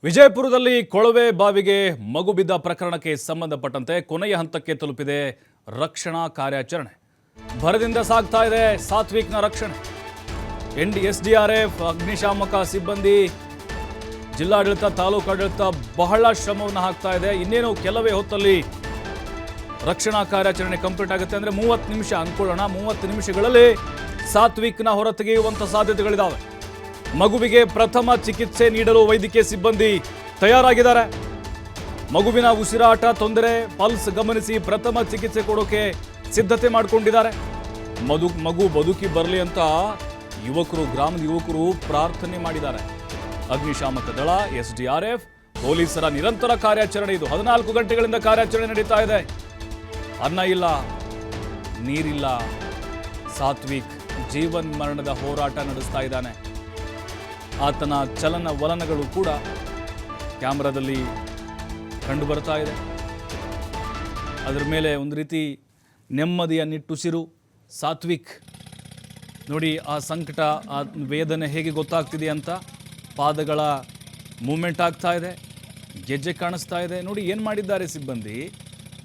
ವಿಜಯಪುರದಲ್ಲಿ ಕೊಳವೆ ಬಾವಿಗೆ ಮಗು ಬಿದ್ದ ಪ್ರಕರಣಕ್ಕೆ ಸಂಬಂಧಪಟ್ಟಂತೆ ಕೊನೆಯ ಹಂತಕ್ಕೆ ತಲುಪಿದೆ ರಕ್ಷಣಾ ಕಾರ್ಯಾಚರಣೆ. ಭರದಿಂದ ಸಾಗ್ತಾ ಇದೆ ಸಾತ್ವಿಕ್ನ ರಕ್ಷಣೆ. ಎಸ್ಡಿಆರ್ಎಫ್, ಅಗ್ನಿಶಾಮಕ ಸಿಬ್ಬಂದಿ, ಜಿಲ್ಲಾಡಳಿತ, ತಾಲೂಕಾಡಳಿತ ಬಹಳ ಶ್ರಮವನ್ನು ಹಾಕ್ತಾ ಇದೆ. ಇನ್ನೇನು ಕೆಲವೇ ಹೊತ್ತಲ್ಲಿ ರಕ್ಷಣಾ ಕಾರ್ಯಾಚರಣೆ ಕಂಪ್ಲೀಟ್ ಆಗುತ್ತೆ. ಅಂದರೆ 30 ನಿಮಿಷ ಅಂದ್ಕೊಳ್ಳೋಣ. 30 ನಿಮಿಷಗಳಲ್ಲಿ ಸಾತ್ವಿಕ್ನ ಹೊರತೆಗೆಯುವಂಥ ಸಾಧ್ಯತೆಗಳಿದ್ದಾವೆ. ಮಗುವಿಗೆ ಪ್ರಥಮ ಚಿಕಿತ್ಸೆ ನೀಡಲು ವೈದ್ಯಕೀಯ ಸಿಬ್ಬಂದಿ ತಯಾರಾಗಿದ್ದಾರೆ. ಮಗುವಿನ ಉಸಿರಾಟ ತೊಂದರೆ, ಪಲ್ಸ್ ಗಮನಿಸಿ ಪ್ರಥಮ ಚಿಕಿತ್ಸೆ ಕೊಡೋಕೆ ಸಿದ್ಧತೆ ಮಾಡಿಕೊಂಡಿದ್ದಾರೆ. ಮಗು ಬದುಕಿ ಬರಲಿ ಅಂತ ಗ್ರಾಮದ ಯುವಕರು ಪ್ರಾರ್ಥನೆ ಮಾಡಿದ್ದಾರೆ. ಅಗ್ನಿಶಾಮಕ ದಳ, ಎಸ್ಡಿಆರ್ಎಫ್, ಪೊಲೀಸರ ನಿರಂತರ ಕಾರ್ಯಾಚರಣೆ. ಇದು 14 ಗಂಟೆಗಳಿಂದ ಕಾರ್ಯಾಚರಣೆ ನಡೀತಾ ಇದೆ. ಅನ್ನ ಇಲ್ಲ, ನೀರಿಲ್ಲ. ಸಾತ್ವಿಕ್ ಜೀವನ್ ಮರಣದ ಹೋರಾಟ ನಡೆಸ್ತಾ ಇದ್ದಾನೆ. ಆತನ ಚಲನ ವಲನಗಳು ಕೂಡ ಕ್ಯಾಮ್ರಾದಲ್ಲಿ ಕಂಡು ಬರ್ತಾ ಇದೆ. ಅದರ ಮೇಲೆ ಒಂದು ರೀತಿ ನೆಮ್ಮದಿಯ ನಿಟ್ಟುಸಿರು. ಸಾತ್ವಿಕ್ ನೋಡಿ, ಆ ಸಂಕಟ, ಆ ವೇದನೆ ಹೇಗೆ ಗೊತ್ತಾಗ್ತಿದೆ ಅಂತ. ಪಾದಗಳ ಮೂಮೆಂಟ್ ಆಗ್ತಾ ಇದೆ, ಗೆಜ್ಜೆ ಕಾಣಿಸ್ತಾ ಇದೆ. ನೋಡಿ ಏನು ಮಾಡಿದ್ದಾರೆ ಸಿಬ್ಬಂದಿ.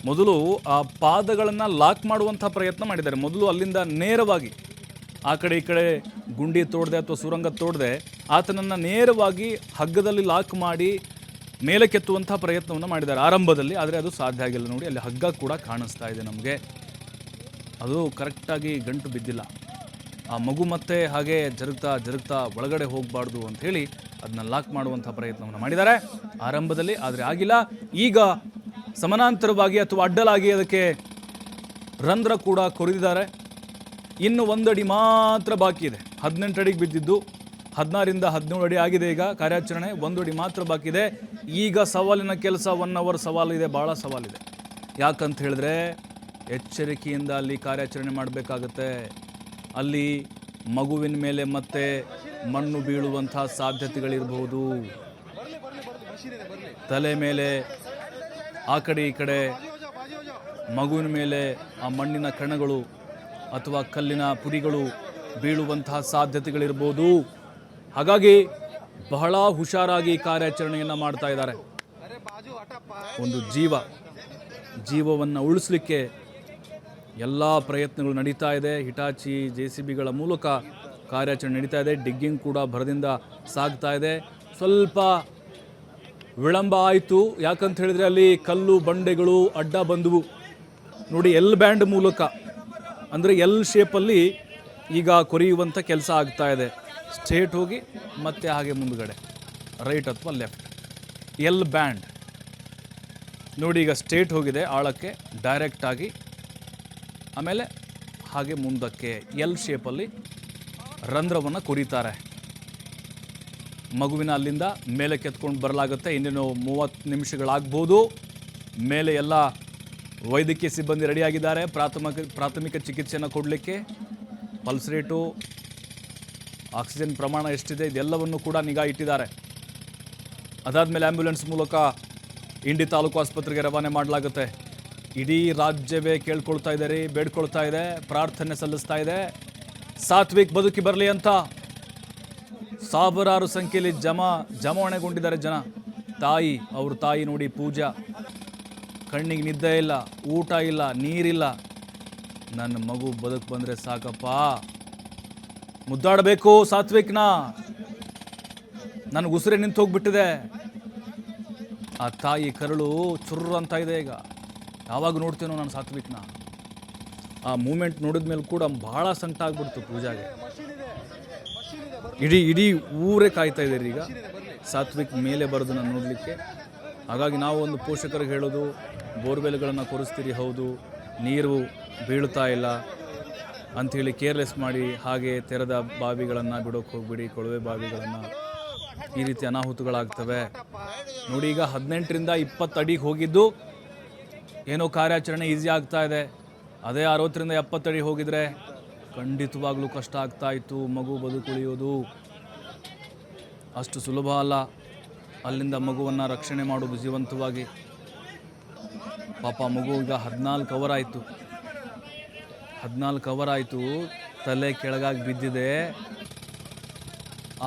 ಮೊದಲು ಆ ಪಾದಗಳನ್ನು ಲಾಕ್ ಮಾಡುವಂಥ ಪ್ರಯತ್ನ ಮಾಡಿದ್ದಾರೆ. ಮೊದಲು ಅಲ್ಲಿಂದ ನೇರವಾಗಿ ಆ ಕಡೆ ಈ ಕಡೆ ಗುಂಡಿ ತೋಡದೆ ಅಥವಾ ಸುರಂಗ ತೋಡದೆ ಆತನನ್ನು ನೇರವಾಗಿ ಹಗ್ಗದಲ್ಲಿ ಲಾಕ್ ಮಾಡಿ ಮೇಲೆ ಕೆತ್ತುವಂಥ ಪ್ರಯತ್ನವನ್ನು ಮಾಡಿದ್ದಾರೆ ಆರಂಭದಲ್ಲಿ. ಆದರೆ ಅದು ಸಾಧ್ಯ ಆಗಿಲ್ಲ. ನೋಡಿ, ಅಲ್ಲಿ ಹಗ್ಗ ಕೂಡ ಕಾಣಿಸ್ತಾ ಇದೆ ನಮಗೆ. ಅದು ಕರೆಕ್ಟಾಗಿ ಗಂಟು ಬಿದ್ದಿಲ್ಲ. ಆ ಮಗು ಮತ್ತೆ ಹಾಗೆ ಜರುಗ್ತಾ ಒಳಗಡೆ ಹೋಗಬಾರ್ದು ಅಂಥೇಳಿ ಅದನ್ನ ಲಾಕ್ ಮಾಡುವಂಥ ಪ್ರಯತ್ನವನ್ನು ಮಾಡಿದ್ದಾರೆ ಆರಂಭದಲ್ಲಿ. ಆದರೆ ಆಗಿಲ್ಲ. ಈಗ ಸಮಾನಾಂತರವಾಗಿ ಅಥವಾ ಅಡ್ಡಲಾಗಿ ಅದಕ್ಕೆ ರಂಧ್ರ ಕೂಡ ಕೊರೆದಿದ್ದಾರೆ. ಇನ್ನು 1 ಅಡಿ ಮಾತ್ರ ಬಾಕಿ ಇದೆ. 18 ಅಡಿಗೆ ಬಿದ್ದಿದ್ದು 16ರಿಂದ 17 ಅಡಿ ಆಗಿದೆ. ಈಗ ಕಾರ್ಯಾಚರಣೆ 1 ಅಡಿ ಮಾತ್ರ ಬಾಕಿ ಇದೆ. ಈಗ ಸವಾಲಿನ ಕೆಲಸ 1 ಅವರ್ ಸವಾಲಿದೆ, ಭಾಳ ಸವಾಲಿದೆ. ಯಾಕಂತ ಹೇಳಿದ್ರೆ ಎಚ್ಚರಿಕೆಯಿಂದ ಅಲ್ಲಿ ಕಾರ್ಯಾಚರಣೆ ಮಾಡಬೇಕಾಗತ್ತೆ. ಅಲ್ಲಿ ಮಗುವಿನ ಮೇಲೆ ಮತ್ತೆ ಮಣ್ಣು ಬೀಳುವಂಥ ಸಾಧ್ಯತೆಗಳಿರಬಹುದು. ತಲೆ ಮೇಲೆ, ಆ ಕಡೆ ಈ ಕಡೆ ಮಗುವಿನ ಮೇಲೆ ಆ ಮಣ್ಣಿನ ಕಣಗಳು ಅಥವಾ ಕಲ್ಲಿನ ಪುಡಿಗಳು ಬೀಳುವಂತಹ ಸಾಧ್ಯತೆಗಳಿರ್ಬೋದು. ಹಾಗಾಗಿ ಬಹಳ ಹುಷಾರಾಗಿ ಕಾರ್ಯಾಚರಣೆಯನ್ನು ಮಾಡ್ತಾ ಇದ್ದಾರೆ. ಒಂದು ಜೀವವನ್ನು ಉಳಿಸಲಿಕ್ಕೆ ಎಲ್ಲ ಪ್ರಯತ್ನಗಳು ನಡೀತಾ ಇದೆ. ಹಿಟಾಚಿ, JCBಗಳ ಮೂಲಕ ಕಾರ್ಯಾಚರಣೆ ನಡೀತಾ ಇದೆ. ಡಿಗ್ಗಿಂಗ್ ಕೂಡ ಭರದಿಂದ ಸಾಗ್ತಾ ಇದೆ. ಸ್ವಲ್ಪ ವಿಳಂಬ ಆಯಿತು. ಯಾಕಂತ ಹೇಳಿದ್ರೆ ಅಲ್ಲಿ ಕಲ್ಲು ಬಂಡೆಗಳು ಅಡ್ಡ ಬಂದವು. ನೋಡಿ, ಎಲ್ ಬ್ಯಾಂಡ್ ಮೂಲಕ, ಅಂದರೆ ಎಲ್ ಶೇಪಲ್ಲಿ ಈಗ ಕೊರೆಯುವಂಥ ಕೆಲಸ ಆಗ್ತಾ ಇದೆ. ಸ್ಟ್ರೇಟ್ ಹೋಗಿ ಮತ್ತೆ ಹಾಗೆ ಮುಂದುಗಡೆ, ರೈಟ್ ಅಥವಾ ಲೆಫ್ಟ್, ಎಲ್ ಬ್ಯಾಂಡ್. ನೋಡಿ, ಈಗ ಸ್ಟ್ರೇಟ್ ಹೋಗಿದೆ ಆಳಕ್ಕೆ ಡೈರೆಕ್ಟಾಗಿ, ಆಮೇಲೆ ಹಾಗೆ ಮುಂದಕ್ಕೆ ಎಲ್ ಶೇಪಲ್ಲಿ ರಂಧ್ರವನ್ನು ಕೊರೀತಾರೆ. ಮಗುವಿನ ಅಲ್ಲಿಂದ ಮೇಲೆ ಕೆತ್ಕೊಂಡು ಬರಲಾಗುತ್ತೆ. ಇನ್ನೇನು 30 ನಿಮಿಷಗಳಾಗ್ಬೋದು. ಮೇಲೆ ಎಲ್ಲ ವೈದ್ಯಕೀಯ ಸಿಬ್ಬಂದಿ ರೆಡಿಯಾಗಿದ್ದಾರೆ ಪ್ರಾಥಮಿಕ ಚಿಕಿತ್ಸೆಯನ್ನು ಕೊಡಲಿಕ್ಕೆ. ಪಲ್ಸ್ ರೇಟು, ಆಕ್ಸಿಜನ್ ಪ್ರಮಾಣ ಎಷ್ಟಿದೆ ಇದೆಲ್ಲವನ್ನು ಕೂಡ ನಿಗಾ ಇಟ್ಟಿದ್ದಾರೆ. ಅದಾದಮೇಲೆ ಆ್ಯಂಬ್ಯುಲೆನ್ಸ್ ಮೂಲಕ ಇಂಡಿ ತಾಲೂಕು ಆಸ್ಪತ್ರೆಗೆ ರವಾನೆ ಮಾಡಲಾಗುತ್ತೆ. ಇಡೀ ರಾಜ್ಯವೇ ಕೇಳ್ಕೊಳ್ತಾ ಇದ್ದಾರೆ, ಬೇಡ್ಕೊಳ್ತಾ ಇದೆ, ಪ್ರಾರ್ಥನೆ ಸಲ್ಲಿಸ್ತಾ ಇದೆ. ಸಾತ್ವಿಕ್ ಬದುಕಿ ಬರಲಿ ಅಂತ ಸಾವಿರಾರು ಸಂಖ್ಯೆಯಲ್ಲಿ ಜಮಾವಣೆಗೊಂಡಿದ್ದಾರೆ ಜನ. ಅವ್ರ ತಾಯಿ ನೋಡಿ, ಪೂಜಾ, ಕಣ್ಣಿಗೆ ನಿದ್ದೆ ಇಲ್ಲ, ಊಟ ಇಲ್ಲ, ನೀರಿಲ್ಲ. ನನ್ನ ಮಗು ಬದುಕು ಬಂದರೆ ಸಾಕಪ್ಪ, ಮುದ್ದಾಡಬೇಕು ಸಾತ್ವಿಕ್ನ, ನನಗೆ ಉಸಿರೇ ನಿಂತು ಹೋಗ್ಬಿಟ್ಟಿದೆ. ಆ ತಾಯಿ ಕರಳು ಚುರ್ರು ಅಂತ ಇದೆ. ಈಗ ಯಾವಾಗ ನೋಡ್ತೇನೋ ನಾನು ಸಾತ್ವಿಕ್ನ. ಆ ಮೂಮೆಂಟ್ ನೋಡಿದ ಮೇಲೆ ಕೂಡ ಬಹಳ ಸಂಕಟ ಆಗ್ಬಿಡ್ತು ಪೂಜಾಗೆ. ಇಡೀ ಊರೇ ಕಾಯ್ತಾ ಇದ್ದಾರೆ ಈಗ ಸಾತ್ವಿಕ್ ಮೇಲೆ ಬರೋದನ್ನ ನೋಡಲಿಕ್ಕೆ. ಹಾಗಾಗಿ ನಾವು ಒಂದು ಪೋಷಕರಿಗೆ ಹೇಳೋದು, ಬೋರ್ವೆಲ್ಗಳನ್ನು ಕೊರೆಸ್ತೀರಿ, ಹೌದು, ನೀರು ಬೀಳ್ತಾ ಇಲ್ಲ ಅಂಥೇಳಿ ಕೇರ್ಲೆಸ್ ಮಾಡಿ ಹಾಗೆ ತೆರೆದ ಬಾವಿಗಳನ್ನು ಬಿಡೋಕ್ಕೆ ಹೋಗ್ಬಿಡಿ, ಕೊಳವೆ ಬಾವಿಗಳನ್ನು. ಈ ರೀತಿ ಅನಾಹುತಗಳಾಗ್ತವೆ. ನೋಡಿ, ಈಗ 18ರಿಂದ 20 ಅಡಿಗೆ ಹೋಗಿದ್ದು ಏನೋ ಕಾರ್ಯಾಚರಣೆ ಈಸಿ ಆಗ್ತಾ ಇದೆ. ಅದೇ 60ರಿಂದ 70 ಅಡಿ ಹೋಗಿದ್ರೆ ಖಂಡಿತವಾಗ್ಲೂ ಕಷ್ಟ ಆಗ್ತಾ ಇತ್ತು. ಮಗು ಬದುಕುಳಿಯೋದು ಅಷ್ಟು ಸುಲಭ ಅಲ್ಲ. ಅಲ್ಲಿಂದ ಮಗುವನ್ನು ರಕ್ಷಣೆ ಮಾಡೋದು ಜೀವಂತವಾಗಿ. ಪಾಪ ಮಗು ಈಗ 14 ಅವರ್ ಆಯಿತು. 14 ಅವರ್ ಆಯಿತು, ತಲೆ ಕೆಳಗಾಗಿ ಬಿದ್ದಿದೆ.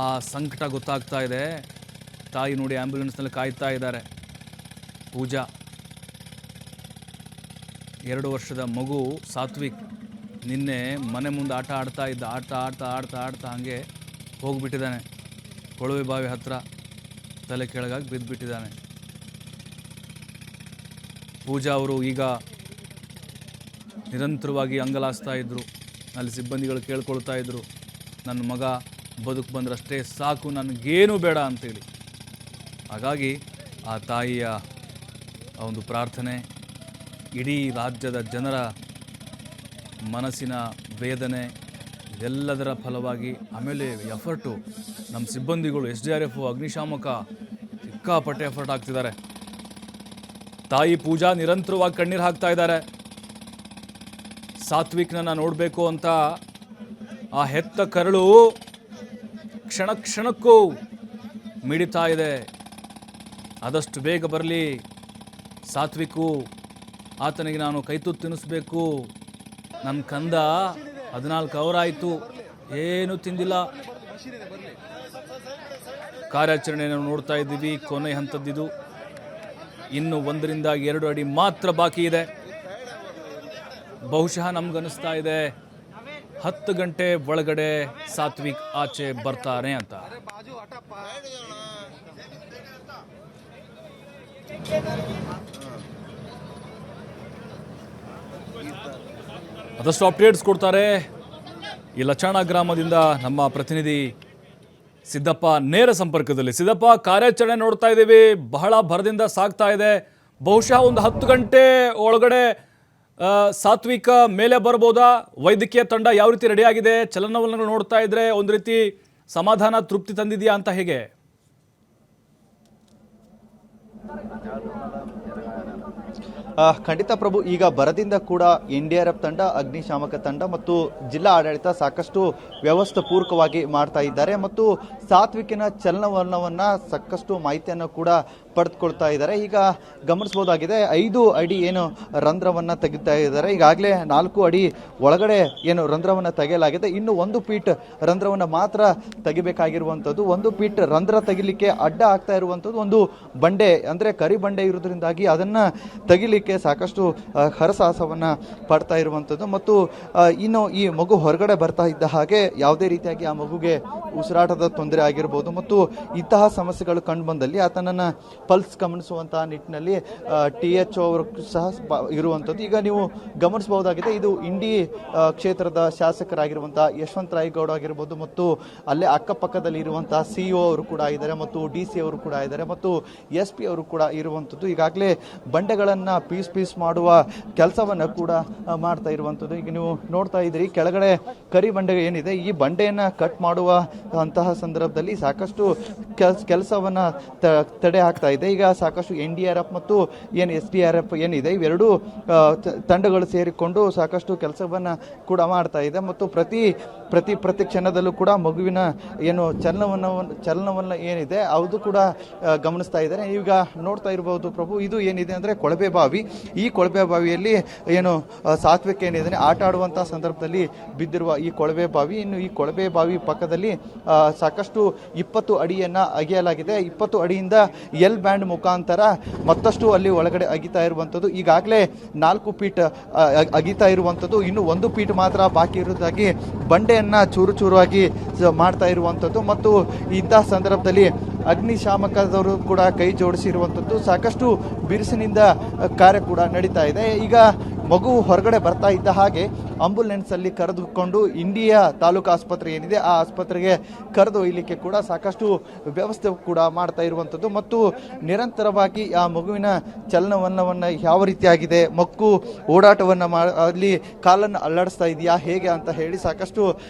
ಆ ಸಂಕಟ ಗೊತ್ತಾಗ್ತಾ ಇದೆ. ತಾಯಿ ನೋಡಿ ಆ್ಯಂಬುಲೆನ್ಸ್ನಲ್ಲಿ ಕಾಯ್ತಾ ಇದ್ದಾರೆ. ಪೂಜಾ 2 ವರ್ಷದ ಮಗು ಸಾತ್ವಿಕ್ ನಿನ್ನೆ ಮನೆ ಮುಂದೆ ಆಟ ಆಡ್ತಾ ಇದ್ದ. ಆಡ್ತಾ ಹಾಗೆ ಹೋಗಿಬಿಟ್ಟಿದ್ದಾನೆ. ಕೊಳವೆ ಬಾವಿ ಹತ್ತಿರ ತಲೆ ಕೆಳಗಾಗಿ ಬಿದ್ದುಬಿಟ್ಟಿದ್ದಾನೆ. ಪೂಜಾ ಅವರು ಈಗ ನಿರಂತರವಾಗಿ ಅಂಗಲಾಸ್ತಾ ಇದ್ದರು. ಅಲ್ಲಿ ಸಿಬ್ಬಂದಿಗಳು ಕೇಳ್ಕೊಳ್ತಾ ಇದ್ದರು, ನನ್ನ ಮಗ ಬದುಕು ಬಂದ್ರಷ್ಟೇ ಸಾಕು, ನನಗೇನು ಬೇಡ ಅಂತೇಳಿ. ಹಾಗಾಗಿ ಆ ತಾಯಿಯ ಒಂದು ಪ್ರಾರ್ಥನೆ, ಇಡೀ ರಾಜ್ಯದ ಜನರ ಮನಸ್ಸಿನ ವೇದನೆ, ಇದೆಲ್ಲದರ ಫಲವಾಗಿ ಆಮೇಲೆ ಎಫರ್ಟು ನಮ್ಮ ಸಿಬ್ಬಂದಿಗಳು SDRF ಅಗ್ನಿಶಾಮಕ ಸಿಕ್ಕಾಪಟ್ಟೆ ಎಫರ್ಟ್ ಹಾಕ್ತಿದ್ದಾರೆ. ತಾಯಿ ಪೂಜಾ ನಿರಂತರವಾಗಿ ಕಣ್ಣೀರು ಹಾಕ್ತಾ ಇದ್ದಾರೆ. ಸಾತ್ವಿಕ್ನನ್ನು ನೋಡಬೇಕು ಅಂತ ಆ ಹೆತ್ತ ಕರಳು ಕ್ಷಣ ಕ್ಷಣಕ್ಕೂ ಮಿಡಿತಾ ಇದೆ. ಆದಷ್ಟು ಬೇಗ ಬರಲಿ ಸಾತ್ವಿಕು, ಆತನಿಗೆ ನಾನು ಕೈತುತ್ತು ತಿನ್ನಿಸ್ಬೇಕು. ನನ್ನ ಕಂದ 14 ಅವರ್ ಆಯಿತು, ಏನೂ ತಿಂದಿಲ್ಲ. ಕಾರ್ಯಾಚರಣೆಯನ್ನು ನೋಡ್ತಾ ಇದ್ದೀವಿ, ಕೊನೆ ಹಂತದ್ದಿದು. ಇನ್ನು 1 ರಿಂದ 2 ಅಡಿ ಮಾತ್ರ ಬಾಕಿ ಇದೆ. ಬಹುಶಃ ನಮ್ಗನ್ನಿಸ್ತಾ ಇದೆ 10 ಗಂಟೆ ಒಳಗಡೆ ಸಾತ್ವಿಕ್ ಆಚೆ ಬರ್ತಾರೆ ಅಂತ. ಅದಷ್ಟು ಅಪ್ಡೇಟ್ಸ್ ಕೊಡ್ತಾರೆ ಈ ಲಚಾಣ ಗ್ರಾಮದಿಂದ ನಮ್ಮ ಪ್ರತಿನಿಧಿ ಸಿದ್ದಪ್ಪ ನೇರ ಸಂಪರ್ಕದಲ್ಲಿ. ಸಿದ್ದಪ್ಪ, ಕಾರ್ಯಾಚರಣೆ ನೋಡ್ತಾ ಇದ್ದೀವಿ, ಬಹಳ ಭರದಿಂದ ಸಾಗ್ತಾ ಇದೆ. ಬಹುಶಃ ಒಂದು 10 ಗಂಟೆ ಒಳಗಡೆ ಸಾತ್ವಿಕ ಮೇಲೆ ಬರ್ಬೋದಾ? ವೈದ್ಯಕೀಯ ತಂಡ ಯಾವ ರೀತಿ ರೆಡಿಯಾಗಿದೆ? ಚಲನವಲನಗಳು ನೋಡ್ತಾ ಇದ್ರೆ ಒಂದು ರೀತಿ ಸಮಾಧಾನ, ತೃಪ್ತಿ ತಂದಿದೆಯಾ ಅಂತ ಹೇಗೆ? ಖಂಡಿತ ಪ್ರಭು, ಈಗ ಬರದಿಂದ ಕೂಡ NDRF ತಂಡ, ಅಗ್ನಿಶಾಮಕ ತಂಡ ಮತ್ತು ಜಿಲ್ಲಾ ಆಡಳಿತ ಸಾಕಷ್ಟು ವ್ಯವಸ್ಥೆ ಪೂರ್ವಕವಾಗಿ ಮಾಡ್ತಾ ಇದ್ದಾರೆ ಮತ್ತು ಸಾತ್ವಿಕಿನ ಚಲನವಲನವನ್ನ ಸಾಕಷ್ಟು ಮಾಹಿತಿಯನ್ನು ಕೂಡ ಪಡೆದುಕೊಳ್ತಾ ಇದ್ದಾರೆ. ಈಗ ಗಮನಿಸಬಹುದಾಗಿದೆ 5 ಅಡಿ ಏನು ರಂಧ್ರವನ್ನ ತೆಗಿತಾ ಇದ್ದಾರೆ. ಈಗಾಗಲೇ 4 ಅಡಿ ಒಳಗಡೆ ಏನು ರಂಧ್ರವನ್ನ ತೆಗೆಯಲಾಗಿದೆ. ಇನ್ನು 1 ಫೀಟ್ ರಂಧ್ರವನ್ನ ಮಾತ್ರ ತೆಗಿಬೇಕಾಗಿರುವಂಥದ್ದು. 1 ಫೀಟ್ ರಂಧ್ರ ತೆಗಿಲಿಕ್ಕೆ ಅಡ್ಡ ಆಗ್ತಾ ಇರುವಂಥದ್ದು ಒಂದು ಬಂಡೆ, ಅಂದ್ರೆ ಕರಿ ಬಂಡೆ ಇರೋದ್ರಿಂದಾಗಿ ಅದನ್ನ ತೆಗಿಲಿಕ್ಕೆ ಸಾಕಷ್ಟು ಹರಸಾಹಸವನ್ನ ಪಡ್ತಾ ಇರುವಂಥದ್ದು. ಮತ್ತು ಇನ್ನು ಈ ಮಗು ಹೊರಗಡೆ ಬರ್ತಾ ಇದ್ದ ಹಾಗೆ ಯಾವುದೇ ರೀತಿಯಾಗಿ ಆ ಮಗುಗೆ ಉಸಿರಾಟದ ತೊಂದರೆ ಆಗಿರ್ಬೋದು ಮತ್ತು ಇಂತಹ ಸಮಸ್ಯೆಗಳು ಕಂಡು ಬಂದಲ್ಲಿ ಆತನನ್ನ ಪಲ್ಸ್ ಗಮನಿಸುವಂತಹ ನಿಟ್ಟಿನಲ್ಲಿ THO ಅವರು ಸಹ ಇರುವಂಥದ್ದು. ಈಗ ನೀವು ಗಮನಿಸಬಹುದಾಗಿದೆ, ಇದು ಇಂಡಿ ಕ್ಷೇತ್ರದ ಶಾಸಕರಾಗಿರುವಂತಹ ಯಶವಂತರಾಯ ಗೌಡ ಆಗಿರ್ಬೋದು ಮತ್ತು ಅಲ್ಲೇ ಅಕ್ಕಪಕ್ಕದಲ್ಲಿ ಇರುವಂತಹ CEO ಅವರು ಕೂಡ ಇದ್ದಾರೆ ಮತ್ತು DC ಅವರು ಕೂಡ ಇದ್ದಾರೆ ಮತ್ತು SP ಅವರು ಕೂಡ ಇರುವಂಥದ್ದು. ಈಗಾಗಲೇ ಬಂಡೆಗಳನ್ನ ಪೀಸ್ ಮಾಡುವ ಕೆಲಸವನ್ನ ಕೂಡ ಮಾಡ್ತಾ ಇರುವಂಥದ್ದು. ಈಗ ನೀವು ನೋಡ್ತಾ ಇದ್ದೀರಿ, ಕೆಳಗಡೆ ಕರಿ ಬಂಡೆ ಏನಿದೆ, ಈ ಬಂಡೆಯನ್ನ ಕಟ್ ಮಾಡುವ ಅಂತಹ ಸಂದರ್ಭದಲ್ಲಿ ಸಾಕಷ್ಟು ಕೆಲಸವನ್ನ ತಡೆ ಆಗ್ತಾ ಇದೆ. ಈಗ ಸಾಕಷ್ಟು NDRF ಮತ್ತು SDRF ಏನಿದೆ, ಇವೆರಡೂ ತಂಡಗಳು ಸೇರಿಕೊಂಡು ಸಾಕಷ್ಟು ಕೆಲಸವನ್ನ ಕೂಡ ಮಾಡ್ತಾ ಇದೆ ಮತ್ತು ಪ್ರತಿ ಕ್ಷಣದಲ್ಲೂ ಕೂಡ ಮಗುವಿನ ಏನು ಚಲನವನ್ನ ಏನಿದೆ ಅದು ಕೂಡ ಗಮನಿಸ್ತಾ ಇದ್ದಾರೆ. ಈಗ ನೋಡ್ತಾ ಇರಬಹುದು ಪ್ರಭು, ಇದು ಏನಿದೆ ಅಂದ್ರೆ ಕೊಳವೆ ಬಾವಿ. ಈ ಕೊಳವೆ ಬಾವಿಯಲ್ಲಿ ಏನು ಸಾತ್ವಿಕ ಏನಿದೆ ಆಟ ಆಡುವಂತಹ ಸಂದರ್ಭದಲ್ಲಿ ಬಿದ್ದಿರುವ ಈ ಕೊಳವೆ ಬಾವಿ. ಇನ್ನು ಈ ಕೊಳವೆ ಬಾವಿ ಪಕ್ಕದಲ್ಲಿ ಸಾಕಷ್ಟು 20 ಅಡಿಯನ್ನ ಅಗೆಯಲಾಗಿದೆ. 20 ಅಡಿಯಿಂದ ಎಲ್ ಬ್ಯಾಂಡ್ ಮುಖಾಂತರ ಮತ್ತಷ್ಟು ಅಲ್ಲಿ ಒಳಗಡೆ ಅಗಿತಾ ಇರುವಂಥದ್ದು. ಈಗಾಗಲೇ 4 ಫೀಟ್ ಅಗಿತಾ ಇರುವಂಥದ್ದು, ಇನ್ನು 1 ಫೀಟ್ ಮಾತ್ರ ಬಾಕಿ ಇರುವುದಾಗಿ ಬಂಡೆಯನ್ನ ಚೂರಾಗಿ ಮಾಡ್ತಾ ಇರುವಂಥದ್ದು. ಮತ್ತು ಇಂತಹ ಸಂದರ್ಭದಲ್ಲಿ ಅಗ್ನಿಶಾಮಕದವರು ಕೂಡ ಕೈ ಜೋಡಿಸಿರುವಂಥದ್ದು. ಸಾಕಷ್ಟು ಬಿರುಸಿನಿಂದ ಕಾರ್ಯ ಕೂಡ ನಡೀತಾ ಇದೆ. ಈಗ ಮಗು ಹೊರಗಡೆ ಬರ್ತಾ ಇದ್ದ ಹಾಗೆ ಆಂಬುಲೆನ್ಸ್ ಅಲ್ಲಿ ಕರೆದುಕೊಂಡು ಇಂಡಿಯಾ ತಾಲೂಕು ಆಸ್ಪತ್ರೆ ಏನಿದೆ ಆ ಆಸ್ಪತ್ರೆಗೆ ಕರೆದೊಯ್ಯಲಿಕ್ಕೆ ಕೂಡ ಸಾಕಷ್ಟು ವ್ಯವಸ್ಥೆ ಕೂಡ ಮಾಡ್ತಾ ಇರುವಂಥದ್ದು. ಮತ್ತು ನಿರಂತರವಾಗಿ ಆ ಮಗುವಿನ ಚಲನವಲನವನ್ನ ಯಾವ ರೀತಿಯಾಗಿದೆ, ಮಕ್ಕಳು ಓಡಾಟವನ್ನ ಅಲ್ಲಿ ಕಾಲನ್ನು ಅಲ್ಲಾಡಿಸ್ತಾ ಇದೆಯಾ ಹೇಗೆ ಅಂತ ಹೇಳಿ ಸಾಕಷ್ಟು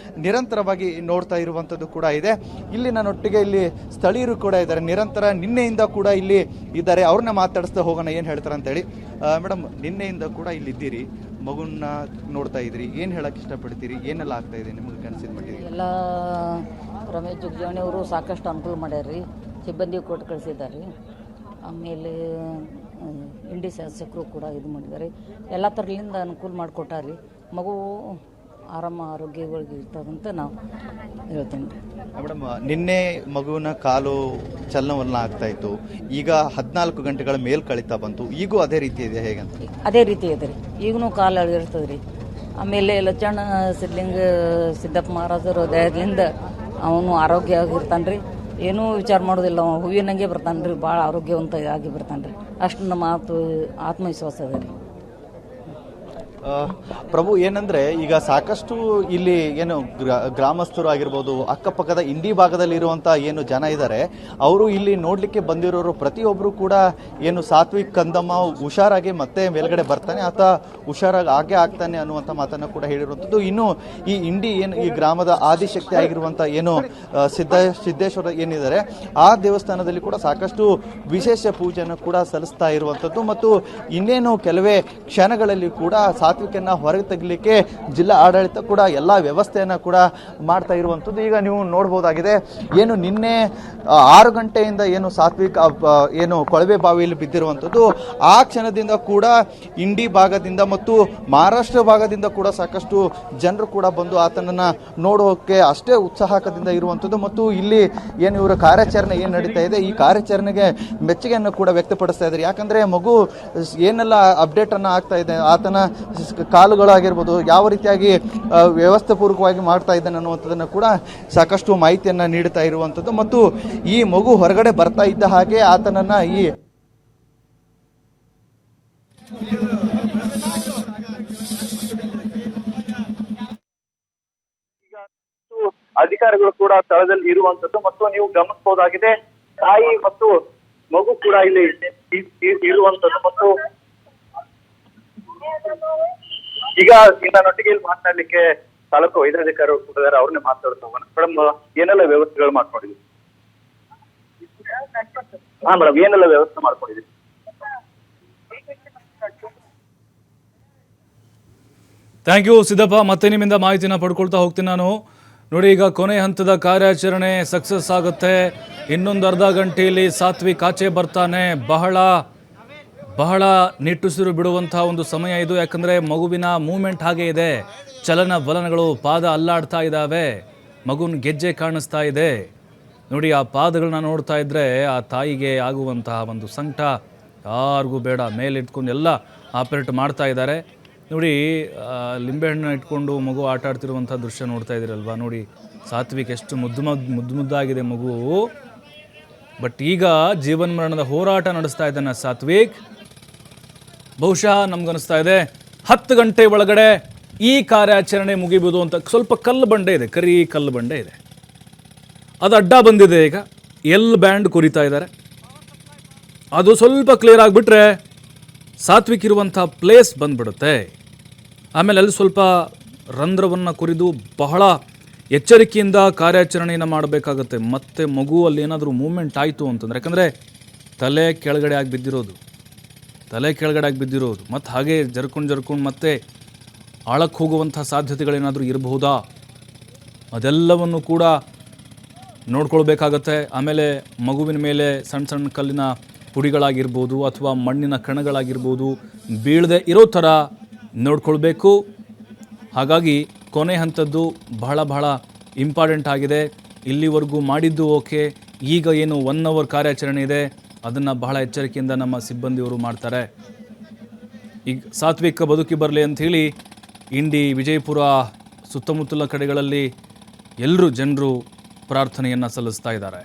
ನಿರಂತರವಾಗಿ ನೋಡ್ತಾ ಇರುವಂಥದ್ದು ಕೂಡ ಇದೆ. ಇಲ್ಲಿ ನನ್ನೊಟ್ಟಿಗೆ ಇಲ್ಲಿ ಸ್ಥಳೀಯರು ಕೂಡ ಇದ್ದಾರೆ, ನಿರಂತರ ನಿನ್ನೆಯಿಂದ ಕೂಡ ಇಲ್ಲಿ ಇದ್ದಾರೆ. ಅವ್ರನ್ನ ಮಾತಾಡಿಸ್ತಾ ಹೋಗೋಣ, ಏನು ಹೇಳ್ತಾರೆ ಅಂತೇಳಿ. ಮೇಡಮ್, ನಿನ್ನೆಯಿಂದ ಕೂಡ ಇಲ್ಲಿ ಇದ್ದೀರಿ, ಮಗುನ ನೋಡ್ತಾ ಇದ್ರಿ, ಏನು ಹೇಳಕ್ಕೆ ಇಷ್ಟಪಡ್ತೀರಿ? ಏನೆಲ್ಲ ಆಗ್ತಾ ಇದೆ ನಿಮಗೆ ಕನಸಿದ ಮಟ್ಟಿಗೆ? ಎಲ್ಲ ರಮೇಶ್ ಜುಗ್ಜಾಣಿ ಅವರು ಸಾಕಷ್ಟು ಅನುಕೂಲ ಮಾಡ್ಯಾರ್ರಿ, ಸಿಬ್ಬಂದಿ ಕೊಟ್ಟು ಕಳಿಸಿದ್ದಾರೆ. ಆಮೇಲೆ ಇಂಡಿ ಶಾಸಕರು ಕೂಡ ಇದು ಮಾಡಿದ್ದಾರೆ, ಎಲ್ಲ ಥರಲಿಂದ ಅನುಕೂಲ ಮಾಡಿಕೊಟ್ಟಾರಿ. ಮಗು ಆರೋಗ್ಯಗಳಿಗೆ ಇರ್ತದಂತ ನಾವು ಹೇಳ್ತೀನಿ ರೀ. ಮೇಡಮ್, ನಿನ್ನೆ ಮಗುವಿನ ಕಾಲು ಚಲನವಲನ ಆಗ್ತಾ ಇತ್ತು, ಈಗ 14 ಗಂಟೆಗಳ ಮೇಲ್ ಕಳೀತಾ ಬಂತು, ಈಗೂ ಅದೇ ರೀತಿ ಇದೆ ಹೇಗಂತ? ಅದೇ ರೀತಿ ಇದೆ ರೀ, ಈಗೂ ಕಾಲು ಅಳಗಿರ್ತದೆ ರೀ. ಆಮೇಲೆ ಲಚ್ಚಣ್ಣ ಸಿದ್ದಪ್ಪ ಮಹಾರಾಜರ ದಯದಿಂದ ಅವನು ಆರೋಗ್ಯ ಆಗಿರ್ತಾನೆ ರೀ, ಏನೂ ವಿಚಾರ ಮಾಡೋದಿಲ್ಲ, ಅವ ಹೂವಿನಂಗೆ ಬರ್ತಾನೆ ರೀ, ಭಾಳ ಆರೋಗ್ಯವಂತ ಆಗಿ ಬರ್ತಾನೆ ರೀ. ಅಷ್ಟು ನಮ್ಮ ಆತ್ಮವಿಶ್ವಾಸ ಇದೆ ರೀ. ಪ್ರಭು, ಏನಂದ್ರೆ ಈಗ ಸಾಕಷ್ಟು ಇಲ್ಲಿ ಏನು ಗ್ರಾಮಸ್ಥರು ಆಗಿರ್ಬೋದು, ಅಕ್ಕಪಕ್ಕದ ಇಂಡಿ ಭಾಗದಲ್ಲಿ ಇರುವಂತ ಏನು ಜನ ಇದ್ದಾರೆ, ಅವರು ಇಲ್ಲಿ ನೋಡ್ಲಿಕ್ಕೆ ಬಂದಿರೋರು ಪ್ರತಿಯೊಬ್ರು ಕೂಡ ಏನು ಸಾತ್ವಿಕ್ ಕಂದಮ್ಮ ಹುಷಾರಾಗಿ ಮತ್ತೆ ಮೇಲ್ಗಡೆ ಬರ್ತಾನೆ, ಆತ ಹುಷಾರಾಗಿ ಆಗೇ ಆಗ್ತಾನೆ ಅನ್ನುವಂಥ ಮಾತನ್ನ ಕೂಡ ಹೇಳಿರುವಂಥದ್ದು. ಇನ್ನು ಈ ಇಂಡಿ ಏನು ಈ ಗ್ರಾಮದ ಆದಿಶಕ್ತಿ ಆಗಿರುವಂತ ಏನು ಸಿದ್ದೇಶ್ವರ ಏನಿದ್ದಾರೆ, ಆ ದೇವಸ್ಥಾನದಲ್ಲಿ ಕೂಡ ಸಾಕಷ್ಟು ವಿಶೇಷ ಪೂಜೆಯನ್ನು ಕೂಡ ಸಲ್ಲಿಸ್ತಾ ಇರುವಂಥದ್ದು. ಮತ್ತು ಇನ್ನೇನು ಕೆಲವೇ ಕ್ಷಣಗಳಲ್ಲಿ ಕೂಡ ಸಾತ್ವಿಕನ್ನ ಹೊರಗೆ ತೆಗಲಿಕ್ಕೆ ಜಿಲ್ಲಾ ಆಡಳಿತ ಕೂಡ ಎಲ್ಲಾ ವ್ಯವಸ್ಥೆಯನ್ನ ಕೂಡ ಮಾಡ್ತಾ ಇರುವಂಥದ್ದು. ಈಗ ನೀವು ನೋಡಬಹುದಾಗಿದೆ, ಏನು ನಿನ್ನೆ 6 ಗಂಟೆಯಿಂದ ಏನು ಸಾತ್ವಿಕ್ ಏನು ಕೊಳವೆ ಬಾವಿಯಲ್ಲಿ ಬಿದ್ದಿರುವಂಥದ್ದು, ಆ ಕ್ಷಣದಿಂದ ಕೂಡ ಇಂಡಿ ಭಾಗದಿಂದ ಮತ್ತು ಮಹಾರಾಷ್ಟ್ರ ಭಾಗದಿಂದ ಕೂಡ ಸಾಕಷ್ಟು ಜನರು ಕೂಡ ಬಂದು ಆತನನ್ನ ನೋಡೋಕೆ ಅಷ್ಟೇ ಉತ್ಸಾಹಕದಿಂದ ಇರುವಂಥದ್ದು. ಮತ್ತು ಇಲ್ಲಿ ಏನು ಇವರ ಕಾರ್ಯಾಚರಣೆ ಏನು ನಡೀತಾ ಇದೆ, ಈ ಕಾರ್ಯಾಚರಣೆಗೆ ಮೆಚ್ಚುಗೆಯನ್ನು ಕೂಡ ವ್ಯಕ್ತಪಡಿಸ್ತಾ ಇದ್ದಾರೆ. ಯಾಕಂದ್ರೆ ಮಗು ಏನೆಲ್ಲ ಅಪ್ಡೇಟ್ ಅನ್ನ ಆಗ್ತಾ ಇದೆ, ಆತನ ಕಾಲುಗಳಾಗಿರ್ಬೋದು ಯಾವ ರೀತಿಯಾಗಿ ವ್ಯವಸ್ಥೆ ಪೂರ್ವಕವಾಗಿ ಮಾಡ್ತಾ ಇದ್ದಾನೆ ಅನ್ನುವಂಥದ್ದನ್ನ ಕೂಡ ಸಾಕಷ್ಟು ಮಾಹಿತಿಯನ್ನ ನೀಡ್ತಾ ಇರುವಂಥದ್ದು. ಮತ್ತು ಈ ಮಗು ಹೊರಗಡೆ ಬರ್ತಾ ಇದ್ದ ಹಾಗೆ ಆತನನ್ನ ಈ ಅಧಿಕಾರಿಗಳು ಕೂಡ ಸ್ಥಳದಲ್ಲಿ ಇರುವಂತದ್ದು. ಮತ್ತು ನೀವು ಗಮನಿಸಬಹುದಾಗಿದೆ, ತಾಯಿ ಮತ್ತು ಮಗು ಕೂಡ ಇಲ್ಲಿ ಇರುವಂತದ್ದು. ಮತ್ತು ಈಗ ನನ್ನೊಟ್ಟಿಗೆ ಇಲ್ಲಿ ಮಾತನಾಡ್ಲಿಕ್ಕೆ ತಾಲೂಕು ವೈದ್ಯಾಧಿಕಾರಿಗಳು ಕೂಡ ಇದ್ದಾರೆ, ಅವ್ರನ್ನೇ ಮಾತಾಡ್ತಾ ಹೋಗೋಣ. ಮೇಡಮ್, ಏನೆಲ್ಲ ವ್ಯವಸ್ಥೆಗಳು ಮಾಡ್ಕೊಂಡಿದ್ದೀವಿ? ಹಾ ಮೇಡಮ್, ಏನೆಲ್ಲ ವ್ಯವಸ್ಥೆ ಮಾಡ್ಕೊಂಡಿದ್ದೀವಿ? ಥ್ಯಾಂಕ್ ಯು ಸಿದ್ದಪ್ಪ, ಮತ್ತೆ ನಿಮ್ಮಿಂದ ಮಾಹಿತಿನ ಪಡ್ಕೊಳ್ತಾ ಹೋಗ್ತೀನಿ ನಾನು. ನೋಡಿ, ಈಗ ಕೊನೆ ಹಂತದ ಕಾರ್ಯಾಚರಣೆ ಸಕ್ಸಸ್ ಆಗುತ್ತೆ. ಇನ್ನೊಂದು ಅರ್ಧ ಗಂಟೆಯಲ್ಲಿ ಸಾತ್ವಿಕ್ ಆಚೆ ಬರ್ತಾನೆ. ಬಹಳ ನಿಟ್ಟುಸಿರು ಬಿಡುವಂಥ ಒಂದು ಸಮಯ ಇದು. ಯಾಕಂದರೆ ಮಗುವಿನ ಮೂಮೆಂಟ್ ಹಾಗೆ ಇದೆ, ಚಲನವಲನಗಳು, ಪಾದ ಅಲ್ಲಾಡ್ತಾ ಇದ್ದಾವೆ, ಮಗುವಿನ ಗೆಜ್ಜೆ ಕಾಣಿಸ್ತಾ ಇದೆ. ನೋಡಿ, ಆ ಪಾದಗಳನ್ನ ನೋಡ್ತಾ ಇದ್ದರೆ ಆ ತಾಯಿಗೆ ಆಗುವಂತಹ ಒಂದು ಸಂಕಟ ಯಾರಿಗೂ ಬೇಡ. ಮೇಲೆ ಇಟ್ಕೊಂಡು ಎಲ್ಲ ಆಪರೇಟ್ ಮಾಡ್ತಾ ಇದ್ದಾರೆ. ನೋಡಿ, ಲಿಂಬೆಹಣ್ಣು ಇಟ್ಕೊಂಡು ಮಗು ಆಟ ಆಡ್ತಿರುವಂಥ ದೃಶ್ಯ ನೋಡ್ತಾ ಇದ್ದೀರಲ್ವಾ. ನೋಡಿ, ಸಾತ್ವಿಕ್ ಎಷ್ಟು ಮುದ್ದಾಗಿದೆ ಮಗು. ಬಟ್ ಈಗ ಜೀವನ್ ಮರಣದ ಹೋರಾಟ ನಡೆಸ್ತಾ ಇದ್ದಾನೆ ಸಾತ್ವಿಕ್. ಬಹುಶಃ ನಮ್ಗನ್ನಿಸ್ತಾ ಇದೆ 10 ಗಂಟೆ ಒಳಗಡೆ ಈ ಕಾರ್ಯಾಚರಣೆ ಮುಗಿಬೋದು ಅಂತ. ಸ್ವಲ್ಪ ಕಲ್ಲು ಬಂಡೆ ಇದೆ, ಕರಿ ಕಲ್ಲು ಬಂಡೆ ಇದೆ, ಅದು ಅಡ್ಡ ಬಂದಿದೆ. ಈಗ ಬ್ಯಾಂಡ್ ಕುರಿತಾ ಇದ್ದಾರೆ, ಅದು ಸ್ವಲ್ಪ ಕ್ಲಿಯರ್ ಆಗಿಬಿಟ್ರೆ ಸಾತ್ವಿಕ್ ಇರುವಂಥ ಪ್ಲೇಸ್ ಬಂದ್ಬಿಡುತ್ತೆ. ಆಮೇಲೆ ಅಲ್ಲಿ ಸ್ವಲ್ಪ ರಂಧ್ರವನ್ನು ಕುರಿದು ಬಹಳ ಎಚ್ಚರಿಕೆಯಿಂದ ಕಾರ್ಯಾಚರಣೆಯನ್ನು ಮಾಡಬೇಕಾಗತ್ತೆ. ಮತ್ತೆ ಮಗು ಅಲ್ಲಿ ಏನಾದರೂ ಮೂವ್ಮೆಂಟ್ ಆಯಿತು ಅಂತಂದರೆ, ಯಾಕಂದರೆ ತಲೆ ಕೆಳಗಡೆ ಆಗಿ ಬಿದ್ದಿರೋದು ಮತ್ತು ಹಾಗೆ ಜರ್ಕೊಂಡು ಮತ್ತೆ ಆಳಕ್ಕೆ ಹೋಗುವಂಥ ಸಾಧ್ಯತೆಗಳೇನಾದರೂ ಇರಬಹುದಾ, ಅದೆಲ್ಲವನ್ನು ಕೂಡ ನೋಡ್ಕೊಳ್ಬೇಕಾಗತ್ತೆ. ಆಮೇಲೆ ಮಗುವಿನ ಮೇಲೆ ಸಣ್ಣ ಕಲ್ಲಿನ ಪುಡಿಗಳಾಗಿರ್ಬೋದು ಅಥವಾ ಮಣ್ಣಿನ ಕಣಗಳಾಗಿರ್ಬೋದು ಬೀಳದೆ ಇರೋ ಥರ ನೋಡ್ಕೊಳ್ಬೇಕು. ಹಾಗಾಗಿ ಕೊನೆ ಹಂತದ್ದು ಬಹಳ ಇಂಪಾರ್ಟೆಂಟ್ ಆಗಿದೆ. ಇಲ್ಲಿವರೆಗೂ ಮಾಡಿದ್ದು ಓಕೆ, ಈಗ ಏನು 1 ಅವರ್ ಕಾರ್ಯಾಚರಣೆ ಇದೆ, ಅದನ್ನು ಬಹಳ ಎಚ್ಚರಿಕೆಯಿಂದ ನಮ್ಮ ಸಿಬ್ಬಂದಿಯವರು ಮಾಡ್ತಾರೆ. ಈಗ ಸಾತ್ವಿಕ ಬದುಕಿ ಬರಲಿ ಅಂಥೇಳಿ ಇಂಡಿ, ವಿಜಯಪುರ ಸುತ್ತಮುತ್ತಲ ಕಡೆಗಳಲ್ಲಿ ಎಲ್ಲರೂ ಜನರು ಪ್ರಾರ್ಥನೆಯನ್ನು ಸಲ್ಲಿಸ್ತಾ ಇದ್ದಾರೆ.